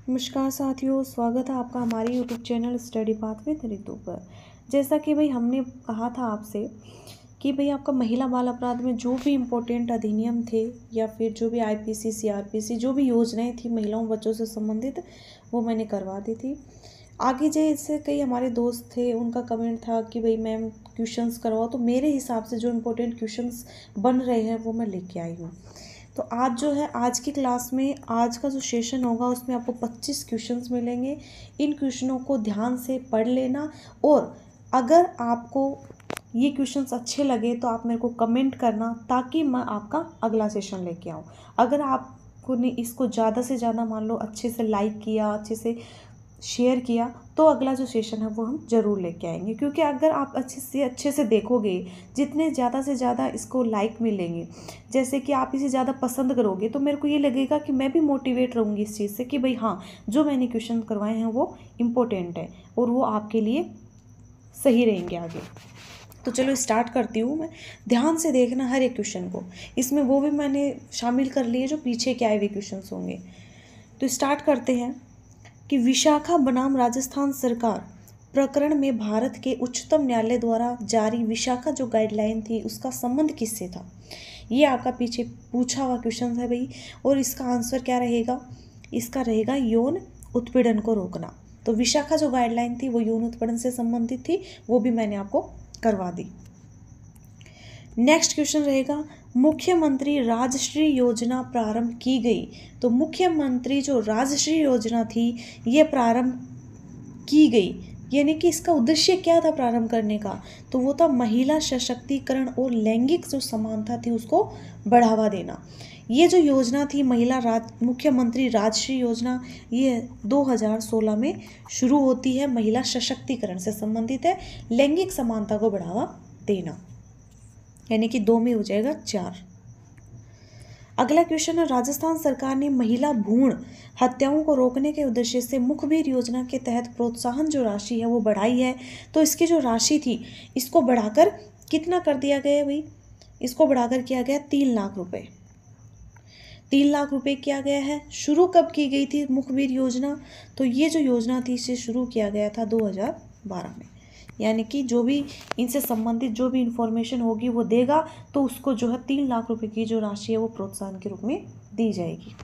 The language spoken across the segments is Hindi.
नमस्कार साथियों, स्वागत है आपका हमारे YouTube channel study path with Ritu पर। जैसा कि भाई हमने कहा था आपसे कि भाई आपका महिला बाल अपराध में जो भी इम्पोर्टेंट अधिनियम थे या फिर जो भी आईपीसी सीआरपीसी जो भी योजनाएं थी महिलाओं बच्चों से संबंधित वो मैंने करवा दी थी। आगे जैसे कई हमारे दोस्त थे उनका कमेंट था कि भाई मैम क्वेश्चंस करवाओ, तो मेरे हिसाब से जो इम्पोर्टेंट क्वेश्चंस बन रहे हैं वो मैं लेके आई हूँ। तो आज जो है आज की क्लास में आज का जो सेशन होगा उसमें आपको 25 क्वेश्चंस मिलेंगे। इन क्वेश्चनों को ध्यान से पढ़ लेना और अगर आपको ये क्वेश्चंस अच्छे लगे तो आप मेरे को कमेंट करना ताकि मैं आपका अगला सेशन लेके आऊँ। अगर आपको ने इसको ज़्यादा से ज़्यादा मान लो अच्छे से लाइक किया, अच्छे से शेयर किया, तो अगला जो सेशन है वो हम ज़रूर लेके आएंगे। क्योंकि अगर आप अच्छे से देखोगे, जितने ज़्यादा से ज़्यादा इसको लाइक मिलेंगे, जैसे कि आप इसे ज़्यादा पसंद करोगे, तो मेरे को ये लगेगा कि मैं भी मोटिवेट रहूँगी इस चीज़ से कि भाई हाँ, जो मैंने क्वेश्चन करवाए हैं वो इम्पोर्टेंट है और वो आपके लिए सही रहेंगे आगे। तो चलो स्टार्ट करती हूँ मैं। ध्यान से देखना हर एक क्वेश्चन को, इसमें वो भी मैंने शामिल कर लिए जो पीछे के आए हुए क्वेश्चन होंगे। तो स्टार्ट करते हैं कि विशाखा बनाम राजस्थान सरकार प्रकरण में भारत के उच्चतम न्यायालय द्वारा जारी विशाखा जो गाइडलाइन थी उसका संबंध किससे था। ये आपका पीछे पूछा हुआ क्वेश्चन है भाई, और इसका आंसर क्या रहेगा? इसका रहेगा यौन उत्पीड़न को रोकना। तो विशाखा जो गाइडलाइन थी वो यौन उत्पीड़न से संबंधित थी, वो भी मैंने आपको करवा दी। नेक्स्ट क्वेश्चन रहेगा मुख्यमंत्री राजश्री योजना प्रारंभ की गई। तो मुख्यमंत्री जो राजश्री योजना थी ये प्रारंभ की गई, यानी कि इसका उद्देश्य क्या था प्रारंभ करने का? तो वो था महिला सशक्तिकरण और लैंगिक जो समानता थी उसको बढ़ावा देना। ये जो योजना थी मुख्यमंत्री राजश्री योजना, ये 2016 में शुरू होती है, महिला सशक्तिकरण से संबंधित है, लैंगिक समानता को बढ़ावा देना, यानी कि 2 में हो जाएगा 4। अगला क्वेश्चन है राजस्थान सरकार ने महिला भ्रूण हत्याओं को रोकने के उद्देश्य से मुखबिर योजना के तहत प्रोत्साहन जो राशि है वो बढ़ाई है। तो इसकी जो राशि थी इसको बढ़ाकर कितना कर दिया गया भाई? इसको बढ़ाकर किया गया 3 लाख रुपए। 3 लाख रुपए किया गया है। शुरू कब की गई थी मुखबिर योजना? तो ये जो योजना थी इसे शुरू किया गया था 2012 में, यानी कि जो भी इनसे संबंधित जो भी इंफॉर्मेशन होगी वो देगा तो उसको जो है 3 लाख रुपए की जो राशि है वो प्रोत्साहन के रूप में दी जाएगी।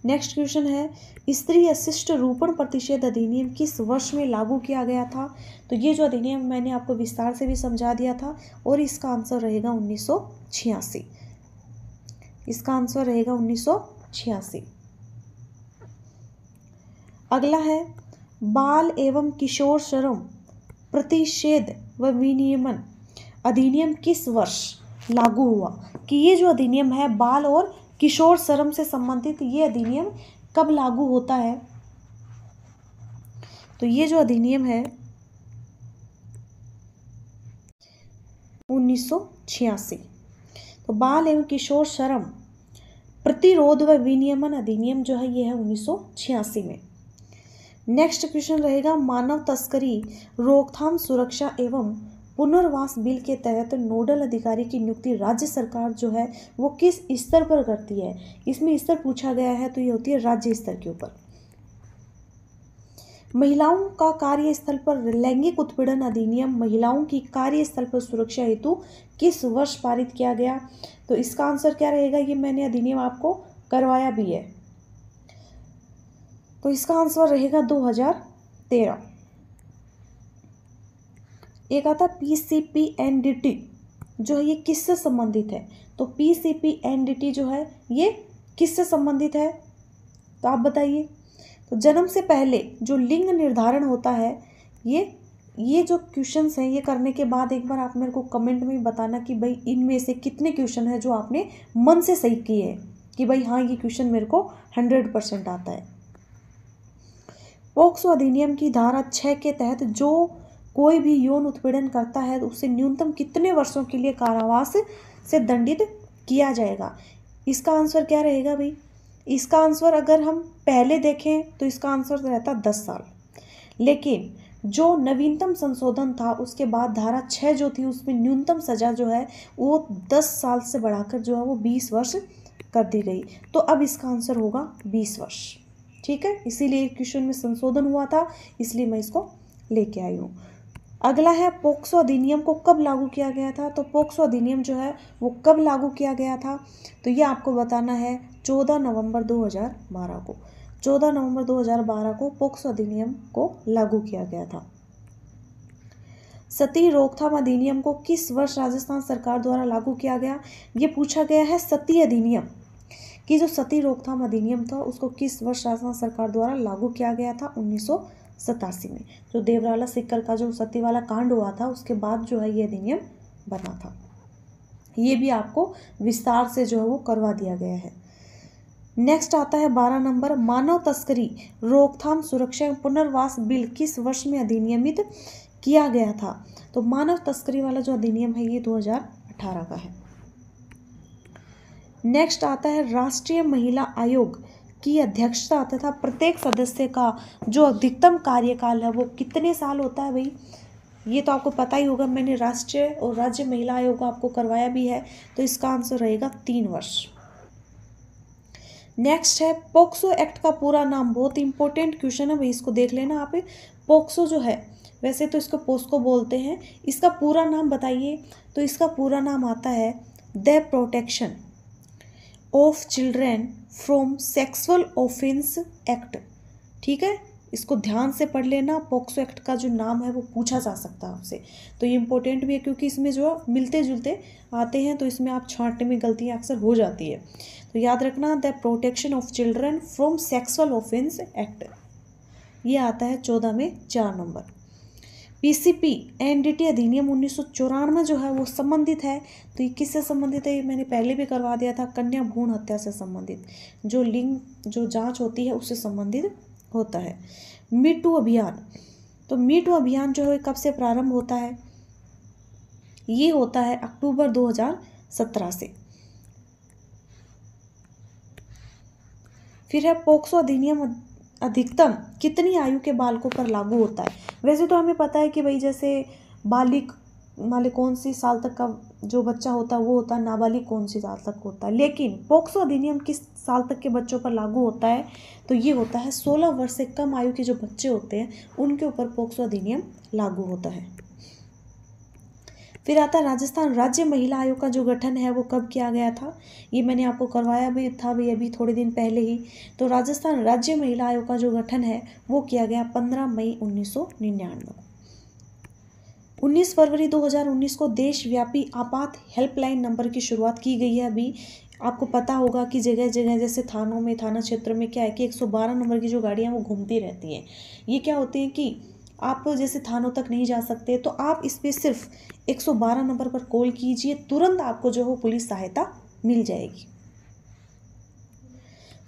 नेक्स्ट क्वेश्चन है स्त्री अशिष्ट रूपण प्रतिषेध अधिनियम किस वर्ष में लागू किया गया था? तो ये जो अधिनियम मैंने आपको विस्तार से भी समझा दिया था और इसका आंसर रहेगा 1986। इसका आंसर रहेगा 1986। अगला है बाल एवं किशोर श्रम प्रतिषेध व विनियमन अधिनियम किस वर्ष लागू हुआ? कि ये जो अधिनियम है बाल और किशोर श्रम से संबंधित, ये अधिनियम कब लागू होता है? तो ये जो अधिनियम है 1986। तो बाल एवं किशोर श्रम प्रतिरोध व विनियमन अधिनियम जो है ये है 1986 में। नेक्स्ट क्वेश्चन रहेगा मानव तस्करी रोकथाम सुरक्षा एवं पुनर्वास बिल के तहत नोडल अधिकारी की नियुक्ति राज्य सरकार जो है वो किस स्तर पर करती है? इसमें स्तर पूछा गया है तो ये होती है राज्य स्तर के ऊपर। महिलाओं का कार्यस्थल पर लैंगिक उत्पीड़न अधिनियम महिलाओं की कार्यस्थल पर सुरक्षा हेतु किस वर्ष पारित किया गया? तो इसका आंसर क्या रहेगा? ये मैंने अधिनियम आपको करवाया भी है, तो इसका आंसर रहेगा 2013। एक आता PCPNDT जो है ये किससे संबंधित है? तो PCPNDT जो है ये किससे संबंधित है? तो आप बताइए। तो जन्म से पहले जो लिंग निर्धारण होता है, ये जो क्वेश्चंस हैं ये करने के बाद एक बार आप मेरे को कमेंट में बताना कि भाई इनमें से कितने क्वेश्चन है जो आपने मन से सही किए हैं कि भाई हाँ ये क्वेश्चन मेरे को 100% आता है। पोक्सो अधिनियम की धारा 6 के तहत जो कोई भी यौन उत्पीड़न करता है तो उसे न्यूनतम कितने वर्षों के लिए कारावास से दंडित किया जाएगा? इसका आंसर क्या रहेगा भाई? इसका आंसर अगर हम पहले देखें तो इसका आंसर रहता 10 साल, लेकिन जो नवीनतम संशोधन था उसके बाद धारा 6 जो थी उसमें न्यूनतम सजा जो है वो 10 साल से बढ़ाकर जो है वो 20 वर्ष कर दी गई। तो अब इसका आंसर होगा 20 वर्ष। ठीक है, इसीलिए क्वेश्चन में संशोधन हुआ था, इसलिए मैं इसको लेके आई हूँ। अगला है पोक्सो अधिनियम को कब लागू किया गया था। तो पोक्सो अधिनियम जो है वो कब लागू किया गया था, तो ये आपको बताना है 14 नवंबर 2012 को। 14 नवंबर 2012 को पोक्सो अधिनियम को लागू किया गया था। सती रोकथाम अधिनियम को किस वर्ष राजस्थान सरकार द्वारा लागू किया गया, ये पूछा गया है। सती अधिनियम कि जो सती रोकथाम अधिनियम था उसको किस वर्ष राजस्थान सरकार द्वारा लागू किया गया था, 1987 में। जो देवराला सीकर का जो सती वाला कांड हुआ था उसके बाद जो है ये अधिनियम बना था। ये भी आपको विस्तार से जो है वो करवा दिया गया है। नेक्स्ट आता है 12 नंबर, मानव तस्करी रोकथाम सुरक्षा एवं पुनर्वास बिल किस वर्ष में अधिनियमित किया गया था। तो मानव तस्करी वाला जो अधिनियम है ये 2018 का है। नेक्स्ट आता है राष्ट्रीय महिला आयोग की अध्यक्षता तथा प्रत्येक सदस्य का जो अधिकतम कार्यकाल है वो कितने साल होता है भाई, ये तो आपको पता ही होगा, मैंने राष्ट्रीय और राज्य महिला आयोग आपको करवाया भी है, तो इसका आंसर रहेगा 3 वर्ष। नेक्स्ट है पोक्सो एक्ट का पूरा नाम, बहुत इंपॉर्टेंट क्वेश्चन है भाई, इसको देख लेना आप। पोक्सो जो है वैसे तो इसको पोस्को बोलते हैं, इसका पूरा नाम बताइए। तो इसका पूरा नाम आता है the protection of children from sexual offence act. ठीक है, इसको ध्यान से पढ़ लेना। पोक्सो एक्ट का जो नाम है वो पूछा जा सकता है आपसे, तो ये इंपॉर्टेंट भी है क्योंकि इसमें जो मिलते जुलते आते हैं, तो इसमें आप छांटने में गलतियाँ अक्सर हो जाती है। तो याद रखना, the protection of children from sexual offence act, ये आता है 14 में 4 नंबर। पीसीपी एनडीटी अधिनियम 1994 जो है वो संबंधित है, तो ये किससे संबंधित है, ये मैंने पहले भी करवा दिया था, कन्या भ्रूण हत्या से संबंधित, जो लिंग जो जांच होती है उससे संबंधित होता है। मी टू अभियान, तो मी टू अभियान जो है कब से प्रारंभ होता है, ये होता है अक्टूबर 2017 से। फिर है पोक्सो अधिनियम अधिकतम कितनी आयु के बालकों पर लागू होता है। वैसे तो हमें पता है कि भाई जैसे बालिग माले कौन सी साल तक का जो बच्चा होता है वो होता है, नाबालिग कौन सी साल तक होता है, लेकिन पोक्सो अधिनियम किस साल तक के बच्चों पर लागू होता है, तो ये होता है 16 वर्ष से कम आयु के जो बच्चे होते हैं उनके ऊपर पोक्सो अधिनियम लागू होता है। फिर आता है राजस्थान राज्य महिला आयोग का जो गठन है वो कब किया गया था, ये मैंने आपको करवाया भी था भाई अभी थोड़े दिन पहले ही। तो राजस्थान राज्य महिला आयोग का जो गठन है वो किया गया 15 मई 1999। 19 फरवरी 2019 को देशव्यापी आपात हेल्पलाइन नंबर की शुरुआत की गई है। अभी आपको पता होगा कि जगह जगह जैसे थानों में, थाना क्षेत्र में क्या है कि 112 नंबर की जो गाड़ियाँ वो घूमती रहती हैं। ये क्या होती हैं कि आप जैसे थानों तक नहीं जा सकते तो आप इस पर सिर्फ 112 नंबर पर कॉल कीजिए, तुरंत आपको जो हो पुलिस सहायता मिल जाएगी।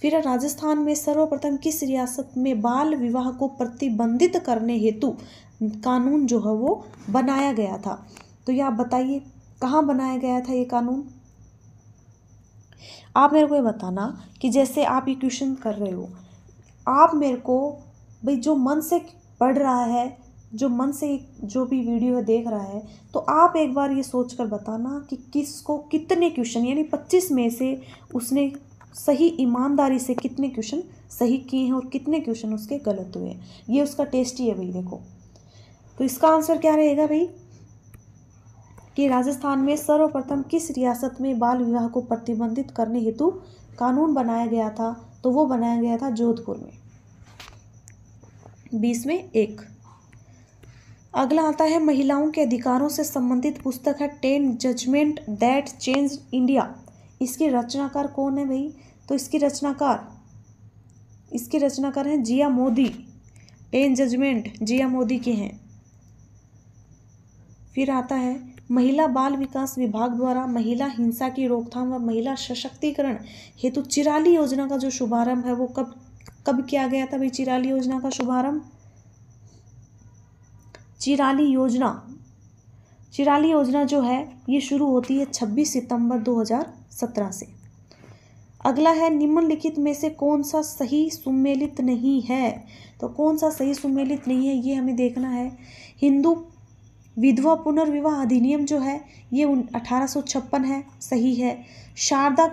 फिर राजस्थान में सर्वप्रथम किस रियासत में बाल विवाह को प्रतिबंधित करने हेतु कानून जो है वो बनाया गया था, तो ये आप बताइए कहाँ बनाया गया था ये कानून। आप मेरे को ये बताना कि जैसे आप ये क्वेश्चन कर रहे हो, आप मेरे को भाई जो मन से पढ़ रहा है, जो मन से जो भी वीडियो देख रहा है, तो आप एक बार ये सोच कर बताना कि किसको कितने क्वेश्चन, यानी 25 में से उसने सही ईमानदारी से कितने क्वेश्चन सही किए हैं और कितने क्वेश्चन उसके गलत हुए हैं। ये उसका टेस्ट ही है भाई। देखो तो इसका आंसर क्या रहेगा भाई कि राजस्थान में सर्वप्रथम किस रियासत में बाल विवाह को प्रतिबंधित करने हेतु कानून बनाया गया था, तो वो बनाया गया था जोधपुर में। 20 में 1। अगला आता है महिलाओं के अधिकारों से संबंधित पुस्तक है 10 जजमेंट दैट चेंज इंडिया। इसके रचनाकार कौन है भाई, तो इसकी रचनाकार हैं जिया मोदी। 10 जजमेंट जिया मोदी के हैं। फिर आता है महिला बाल विकास विभाग द्वारा महिला हिंसा की रोकथाम व महिला सशक्तिकरण हेतु चिराली योजना का जो शुभारंभ है वो कब किया गया था भाई। चिराली योजना का शुभारंभ, चिराली योजना जो है ये शुरू होती है 26 सितंबर 2017 से। अगला है निम्नलिखित में से कौन सा सही सुमेलित नहीं है, तो कौन सा सही सुमेलित नहीं है ये हमें देखना है। हिंदू विधवा पुनर्विवाह अधिनियम जो है ये 1856 है, सही है। शारदा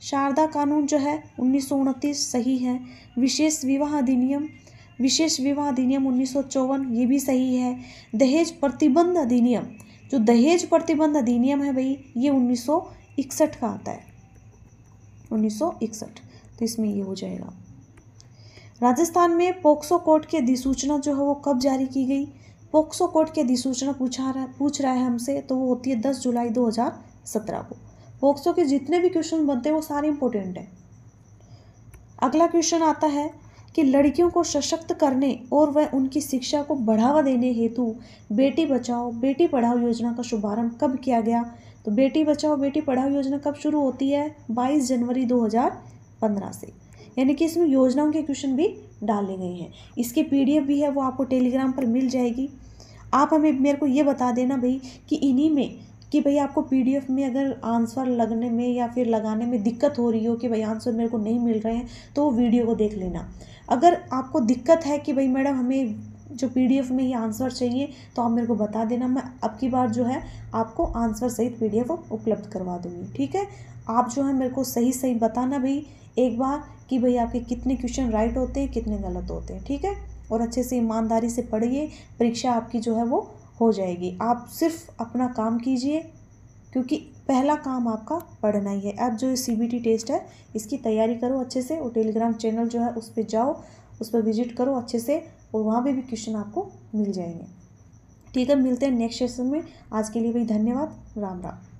शारदा कानून जो है 1929 सही है। विशेष विवाह अधिनियम 1954 ये भी सही है। दहेज प्रतिबंध अधिनियम, जो दहेज प्रतिबंध अधिनियम है भाई, ये 1961 का आता है, 1961, तो इसमें ये हो जाएगा। राजस्थान में पोक्सो कोर्ट की अधिसूचना जो है वो कब जारी की गई? पोक्सो कोर्ट की अधिसूचना पूछ रहा है हमसे, तो वो होती है 10 जुलाई 2017 को। पोक्सो के जितने भी क्वेश्चन बनते हैं वो सारे इंपॉर्टेंट हैं। अगला क्वेश्चन आता है कि लड़कियों को सशक्त करने और वह उनकी शिक्षा को बढ़ावा देने हेतु बेटी बचाओ बेटी पढ़ाओ योजना का शुभारंभ कब किया गया? तो बेटी बचाओ बेटी पढ़ाओ योजना कब शुरू होती है? 22 जनवरी 2015 से। यानी कि इसमें योजनाओं के क्वेश्चन भी डाले गए हैं। इसकी PDF भी है, वो आपको टेलीग्राम पर मिल जाएगी। आप हमें मेरे को ये बता देना भाई कि इन्हीं में कि भाई आपको PDF में अगर आंसर लगने में या फिर लगाने में दिक्कत हो रही हो कि भाई आंसर मेरे को नहीं मिल रहे हैं, तो वो वीडियो को देख लेना। अगर आपको दिक्कत है कि भाई मैडम हमें जो PDF में ही आंसर चाहिए, तो आप मेरे को बता देना, मैं अब की बार जो है आपको आंसर सहित PDF उपलब्ध करवा दूँगी। ठीक है, आप जो है मेरे को सही सही बताना भाई एक बार कि भाई आपके कितने क्वेश्चन राइट होते हैं, कितने गलत होते हैं। ठीक है, और अच्छे से ईमानदारी से पढ़िए, परीक्षा आपकी जो है वो हो जाएगी। आप सिर्फ अपना काम कीजिए, क्योंकि पहला काम आपका पढ़ना ही है। अब जो CBT टेस्ट है इसकी तैयारी करो अच्छे से, और टेलीग्राम चैनल जो है उस पर जाओ, उस पर विजिट करो अच्छे से, और वहाँ पे भी क्वेश्चन आपको मिल जाएंगे। ठीक है, मिलते हैं नेक्स्ट सेशन में। आज के लिए भाई धन्यवाद, राम राम।